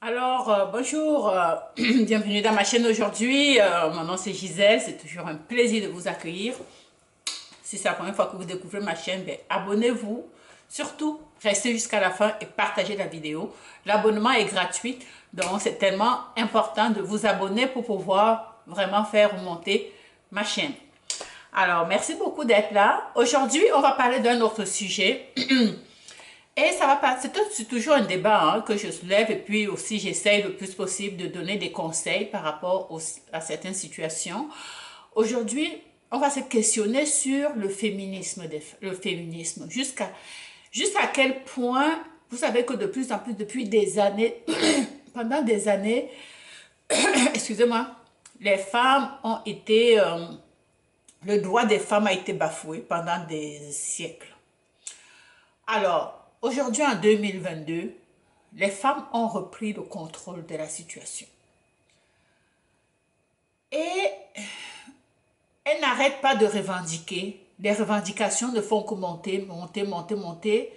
Bonjour, bienvenue dans ma chaîne aujourd'hui. Mon nom c'est Gisèle, c'est toujours un plaisir de vous accueillir. Si c'est la première fois que vous découvrez ma chaîne, abonnez-vous. Surtout, restez jusqu'à la fin et partagez la vidéo. L'abonnement est gratuit, donc c'est tellement important de vous abonner pour pouvoir vraiment faire remonter ma chaîne. Alors, merci beaucoup d'être là. Aujourd'hui, on va parler d'un autre sujet. Et ça va pas, c'est toujours un débat que je soulève et puis aussi j'essaye le plus possible de donner des conseils par rapport à certaines situations. Aujourd'hui, on va se questionner sur le féminisme, jusqu'à quel point, vous savez que de plus en plus depuis des années, pendant des années, excusez-moi, les femmes ont été, le droit des femmes a été bafoué pendant des siècles. Alors, aujourd'hui, en 2022, les femmes ont repris le contrôle de la situation. Et elles n'arrêtent pas de revendiquer. Les revendications ne font que monter, monter, monter, monter.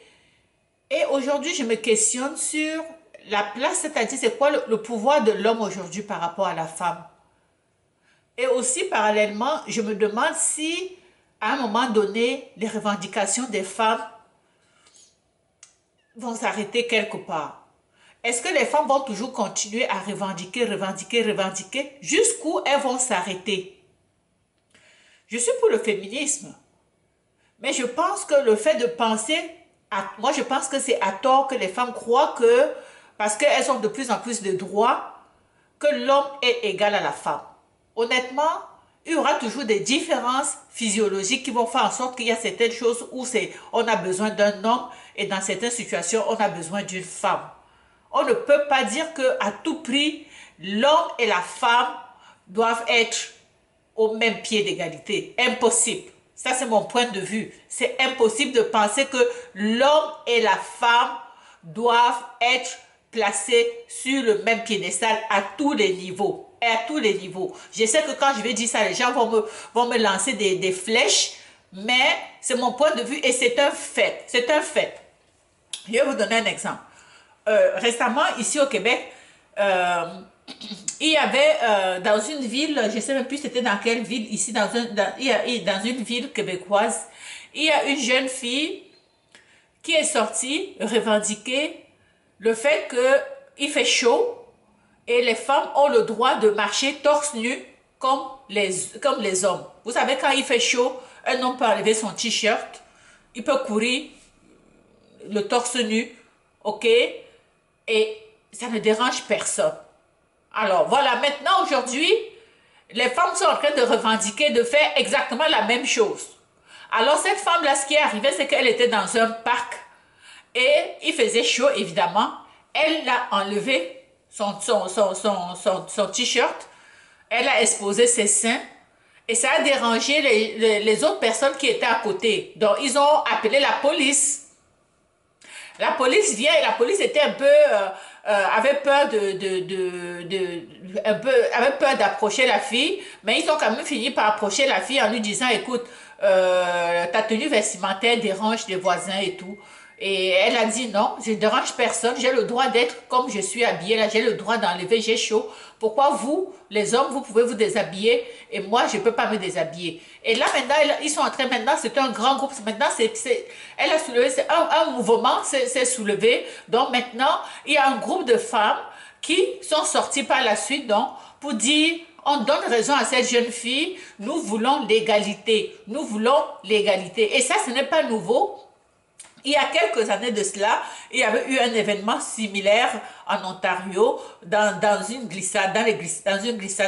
Et aujourd'hui, je me questionne sur la place, c'est-à-dire c'est quoi le pouvoir de l'homme aujourd'hui par rapport à la femme. Et aussi, parallèlement, je me demande si, à un moment donné, les revendications des femmes vont s'arrêter quelque part. Est-ce que les femmes vont toujours continuer à revendiquer, revendiquer, revendiquer, jusqu'où elles vont s'arrêter? Je suis pour le féminisme, mais je pense que le fait de penser, moi je pense que c'est à tort que les femmes croient que, parce qu'elles ont de plus en plus de droits, que l'homme est égal à la femme. Honnêtement, il y aura toujours des différences physiologiques qui vont faire en sorte qu'il y a certaines choses où on a besoin d'un homme et dans certaines situations, on a besoin d'une femme. On ne peut pas dire qu'à tout prix, l'homme et la femme doivent être au même pied d'égalité. Impossible. Ça, c'est mon point de vue. C'est impossible de penser que l'homme et la femme doivent être placés sur le même piédestal à tous les niveaux. Et à tous les niveaux. Je sais que quand je vais dire ça, les gens vont me lancer des flèches, mais c'est mon point de vue et c'est un fait. C'est un fait. Je vais vous donner un exemple. Récemment, ici au Québec, il y avait dans une ville, je ne sais même plus c'était dans quelle ville, ici dans une ville québécoise, il y a une jeune fille qui est sortie revendiquer le fait qu'il fait chaud et les femmes ont le droit de marcher torse nu comme les hommes. Vous savez, quand il fait chaud, un homme peut enlever son t-shirt, il peut courir le torse nu, ok? Et ça ne dérange personne. Alors voilà, maintenant aujourd'hui, les femmes sont en train de revendiquer de faire exactement la même chose. Alors cette femme-là, ce qui est arrivé, c'est qu'elle était dans un parc et il faisait chaud, évidemment. Elle a enlevé son t-shirt, elle a exposé ses seins et ça a dérangé les autres personnes qui étaient à côté. Donc, ils ont appelé la police. La police vient et la police était un peu, avait peur avait peur d'approcher la fille, mais ils ont quand même fini par approcher la fille en lui disant, écoute, ta tenue vestimentaire dérange les voisins et tout. Et elle a dit non, je ne dérange personne, j'ai le droit d'être comme je suis habillée, là j'ai le droit d'enlever, j'ai chaud. Pourquoi vous, les hommes, vous pouvez vous déshabiller et moi je ne peux pas me déshabiller? Et là maintenant, ils sont en train, maintenant c'est un grand groupe, maintenant elle a soulevé, un mouvement s'est soulevé, donc maintenant il y a un groupe de femmes qui sont sorties par la suite donc pour dire on donne raison à cette jeune fille, nous voulons l'égalité, nous voulons l'égalité. Et ça ce n'est pas nouveau. Il y a quelques années de cela, il y avait eu un événement similaire en Ontario, dans une glissade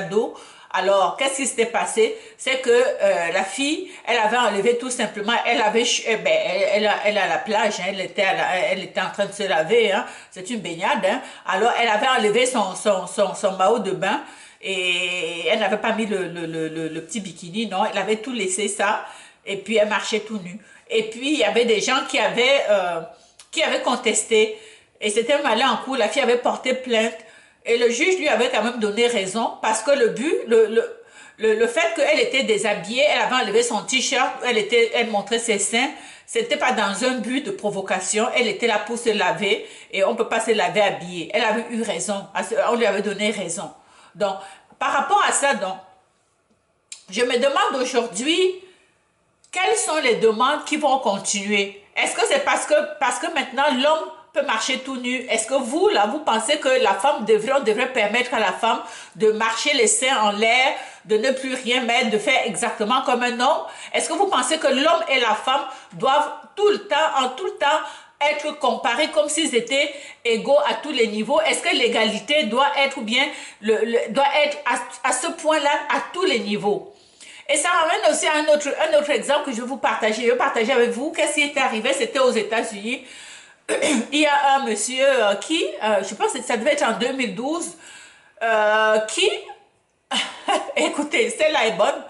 d'eau. Alors, qu'est-ce qui s'était passé? C'est que la fille, elle avait enlevé tout simplement, elle à la plage, hein, elle était en train de se laver, hein, c'est une baignade. Hein. Alors, elle avait enlevé son maillot de bain et elle n'avait pas mis le petit bikini, non, elle avait tout laissé ça et puis elle marchait tout nue. Et puis, il y avait des gens qui avaient contesté. Et c'était allé en cours. La fille avait porté plainte. Et le juge lui avait quand même donné raison. Parce que le fait qu'elle était déshabillée, elle avait enlevé son t-shirt, elle montrait ses seins, C'était pas dans un but de provocation. Elle était là pour se laver et on peut pas se laver habillée. Elle avait eu raison. On lui avait donné raison. Donc, par rapport à ça, donc, je me demande aujourd'hui, quelles sont les demandes qui vont continuer? Est-ce que c'est parce que maintenant l'homme peut marcher tout nu? Est-ce que vous, là, vous pensez que la femme on devrait permettre à la femme de marcher les seins en l'air, de ne plus rien mettre, de faire exactement comme un homme? Est-ce que vous pensez que l'homme et la femme doivent tout le temps, être comparés comme s'ils étaient égaux à tous les niveaux? Est-ce que l'égalité doit être, ou bien, doit être à ce point-là à tous les niveaux? Et ça m'amène aussi à un autre exemple que je vais vous partager. Je vais partager avec vous qu'est-ce qui était arrivé. C'était aux États-Unis. Il y a un monsieur qui, je pense que ça devait être en 2012, qui, écoutez, celle-là est bonne.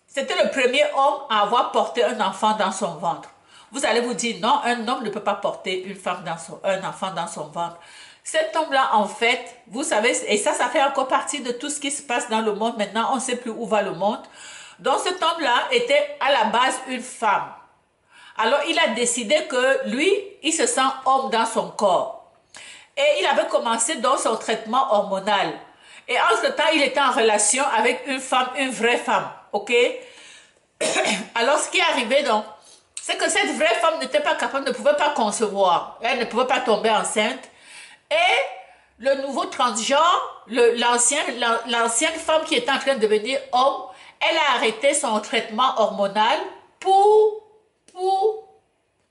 C'était le premier homme à avoir porté un enfant dans son ventre. Vous allez vous dire, non, un homme ne peut pas porter un enfant dans son ventre. Cet homme-là, en fait, vous savez, et ça fait encore partie de tout ce qui se passe dans le monde maintenant, on ne sait plus où va le monde. Donc cet homme-là était à la base une femme. Alors il a décidé que lui, il se sent homme dans son corps. Et il avait commencé dans son traitement hormonal. Et en ce temps, il était en relation avec une femme, une vraie femme, ok? Alors ce qui est arrivé donc, c'est que cette vraie femme n'était pas capable, ne pouvait pas concevoir. Elle ne pouvait pas tomber enceinte. Et le nouveau transgenre, l'ancienne femme qui était en train de devenir homme, elle a arrêté son traitement hormonal pour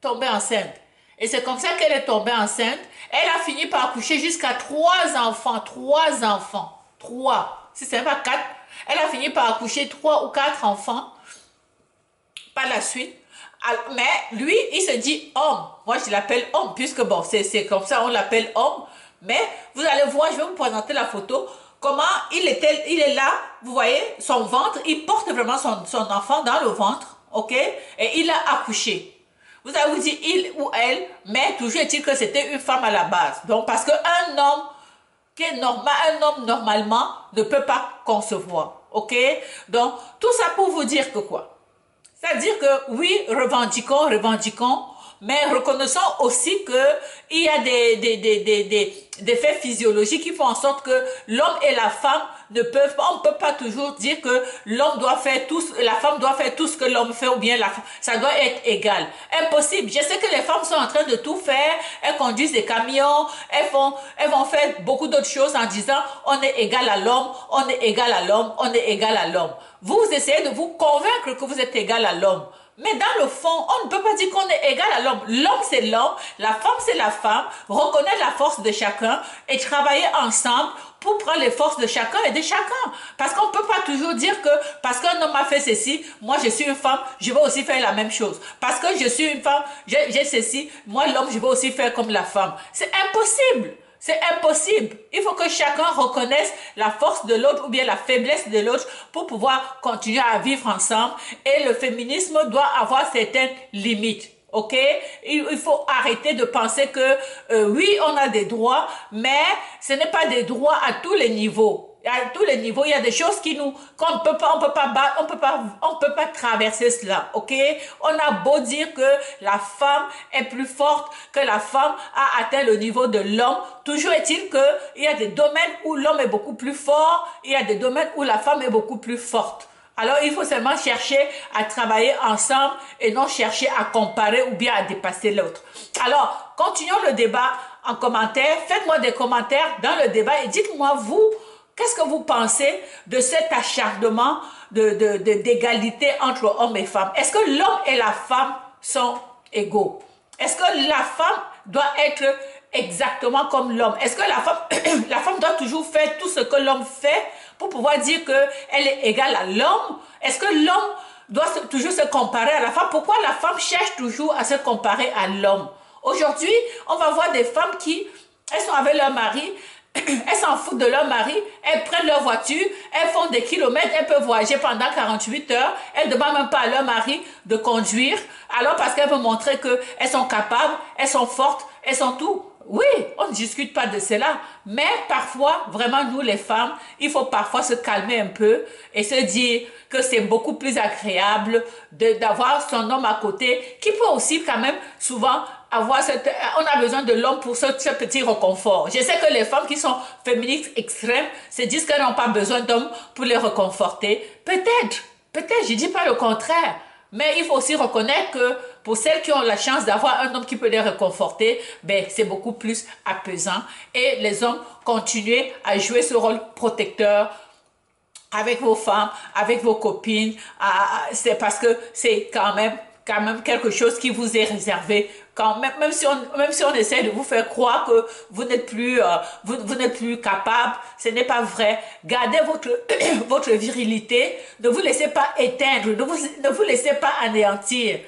tomber enceinte. Et c'est comme ça qu'elle est tombée enceinte. Elle a fini par accoucher jusqu'à 3 enfants. 3 enfants. 3. Si ce n'est pas 4. Elle a fini par accoucher 3 ou 4 enfants par la suite. Mais lui, il se dit homme. Moi, je l'appelle homme, puisque bon, c'est comme ça, on l'appelle homme. Mais vous allez voir, je vais vous présenter la photo. Comment il est là, vous voyez, son ventre, il porte vraiment son enfant dans le ventre, ok? Et il a accouché. Vous allez vous dire il ou elle, mais toujours est-il que c'était une femme à la base. Donc, parce qu'un homme qui est normal, un homme normalement ne peut pas concevoir, ok? Donc, tout ça pour vous dire que quoi? C'est-à-dire que oui, revendiquons, mais reconnaissons aussi qu'il y a des faits physiologiques qui font en sorte que l'homme et la femme ne peuvent pas, on ne peut pas toujours dire que l'homme doit faire tout, la femme doit faire tout ce que l'homme fait, ou bien ça doit être égal. Impossible. Je sais que les femmes sont en train de tout faire, elles conduisent des camions, elles vont faire beaucoup d'autres choses en disant on est égal à l'homme, on est égal à l'homme, on est égal à l'homme. Vous essayez de vous convaincre que vous êtes égal à l'homme. Mais dans le fond, on ne peut pas dire qu'on est égal à l'homme. L'homme, c'est l'homme, la femme, c'est la femme. Reconnaître la force de chacun et travailler ensemble pour prendre les forces de chacun et de chacun. Parce qu'on ne peut pas toujours dire que parce qu'un homme a fait ceci, moi je suis une femme, je vais aussi faire la même chose. Parce que je suis une femme, j'ai ceci, moi l'homme, je vais aussi faire comme la femme. C'est impossible. C'est impossible. Il faut que chacun reconnaisse la force de l'autre ou bien la faiblesse de l'autre pour pouvoir continuer à vivre ensemble. Et le féminisme doit avoir certaines limites. Ok? Il faut arrêter de penser que oui, on a des droits, mais ce n'est pas des droits à tous les niveaux. À tous les niveaux, il y a des choses qu'on ne peut pas, on peut pas traverser cela, ok? On a beau dire que la femme est plus forte, que la femme a atteint le niveau de l'homme, toujours est-il qu'il y a des domaines où l'homme est beaucoup plus fort, il y a des domaines où la femme est beaucoup plus forte. Alors, il faut seulement chercher à travailler ensemble et non chercher à comparer ou bien à dépasser l'autre. Alors, continuons le débat en commentaire. Faites-moi des commentaires dans le débat et dites-moi, vous, qu'est-ce que vous pensez de cet acharnement d'égalité entre hommes et femmes? Est-ce que l'homme et la femme sont égaux? Est-ce que la femme doit être exactement comme l'homme? Est-ce que la femme doit toujours faire tout ce que l'homme fait pour pouvoir dire qu'elle est égale à l'homme? Est-ce que l'homme doit toujours se comparer à la femme? Pourquoi la femme cherche toujours à se comparer à l'homme? Aujourd'hui, on va voir des femmes elles sont avec leur mari, elles s'en foutent de leur mari, elles prennent leur voiture, elles font des kilomètres, elles peuvent voyager pendant 48 heures, elles ne demandent même pas à leur mari de conduire, alors parce qu'elles veulent montrer qu'elles sont capables, elles sont fortes, elles sont tout. Oui, on ne discute pas de cela, mais parfois, vraiment, nous les femmes, il faut parfois se calmer un peu et se dire que c'est beaucoup plus agréable d'avoir son homme à côté, qui peut aussi quand même souvent avoir on a besoin de l'homme pour ce petit réconfort. Je sais que les femmes qui sont féministes extrêmes se disent qu'elles n'ont pas besoin d'hommes pour les réconforter. Peut-être, je dis pas le contraire. Mais il faut aussi reconnaître que pour celles qui ont la chance d'avoir un homme qui peut les réconforter, ben, c'est beaucoup plus apaisant. Et les hommes, continuez à jouer ce rôle protecteur avec vos femmes, avec vos copines. C'est parce que c'est quand même quelque chose qui vous est réservé. Même si on essaie de vous faire croire que vous n'êtes plus, vous n'êtes plus capable, ce n'est pas vrai. Gardez votre virilité. Ne vous laissez pas éteindre. Ne vous laissez pas anéantir.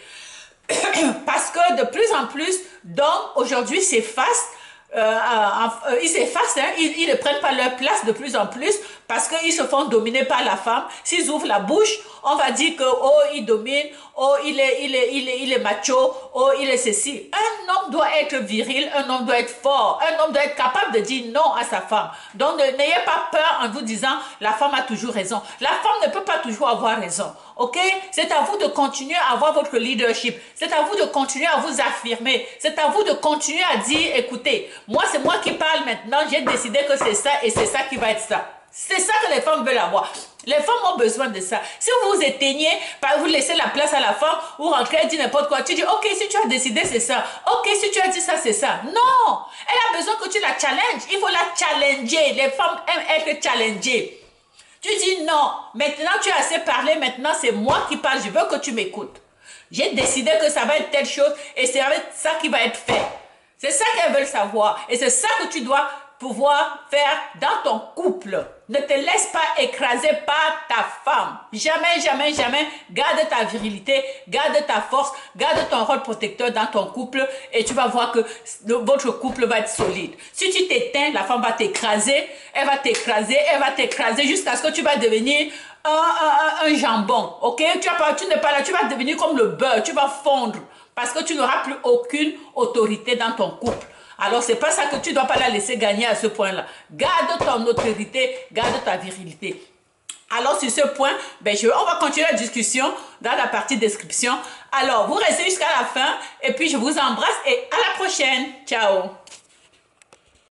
Parce que de plus en plus d'hommes aujourd'hui s'effacent. Ils s'effacent, hein, ils ne prennent pas leur place de plus en plus parce qu'ils se font dominer par la femme. S'ils ouvrent la bouche, on va dire que oh, il domine, oh, il est macho, oh, il est ceci. Un homme doit être viril, un homme doit être fort, un homme doit être capable de dire non à sa femme. Donc n'ayez pas peur en vous disant la femme a toujours raison. La femme ne peut pas toujours avoir raison. Ok? C'est à vous de continuer à avoir votre leadership. C'est à vous de continuer à vous affirmer. C'est à vous de continuer à dire, écoutez, moi c'est moi qui parle maintenant, j'ai décidé que c'est ça et c'est ça qui va être ça. C'est ça que les femmes veulent avoir. Les femmes ont besoin de ça. Si vous vous éteignez, vous laissez la place à la femme, vous rentrez, elle dit n'importe quoi, tu dis, ok, si tu as décidé, c'est ça. Ok, si tu as dit ça, c'est ça. Non! Elle a besoin que tu la challenges. Il faut la challenger. Les femmes aiment être challengées. Tu dis non, maintenant tu as assez parlé, maintenant c'est moi qui parle, je veux que tu m'écoutes. J'ai décidé que ça va être telle chose et c'est ça qui va être fait. C'est ça qu'elles veulent savoir et c'est ça que tu dois pouvoir faire dans ton couple. Ne te laisse pas écraser par ta femme. Jamais, jamais, jamais. Garde ta virilité, garde ta force, garde ton rôle protecteur dans ton couple et tu vas voir que votre couple va être solide. Si tu t'éteins, la femme va t'écraser, elle va t'écraser jusqu'à ce que tu vas devenir un jambon. Ok? Tu n'es pas là, tu vas devenir comme le beurre, tu vas fondre parce que tu n'auras plus aucune autorité dans ton couple. Alors, c'est pas ça que tu ne dois pas la laisser gagner à ce point-là. Garde ton autorité, garde ta virilité. Alors, sur ce point, on va continuer la discussion dans la partie description. Alors, vous restez jusqu'à la fin et puis je vous embrasse et à la prochaine. Ciao!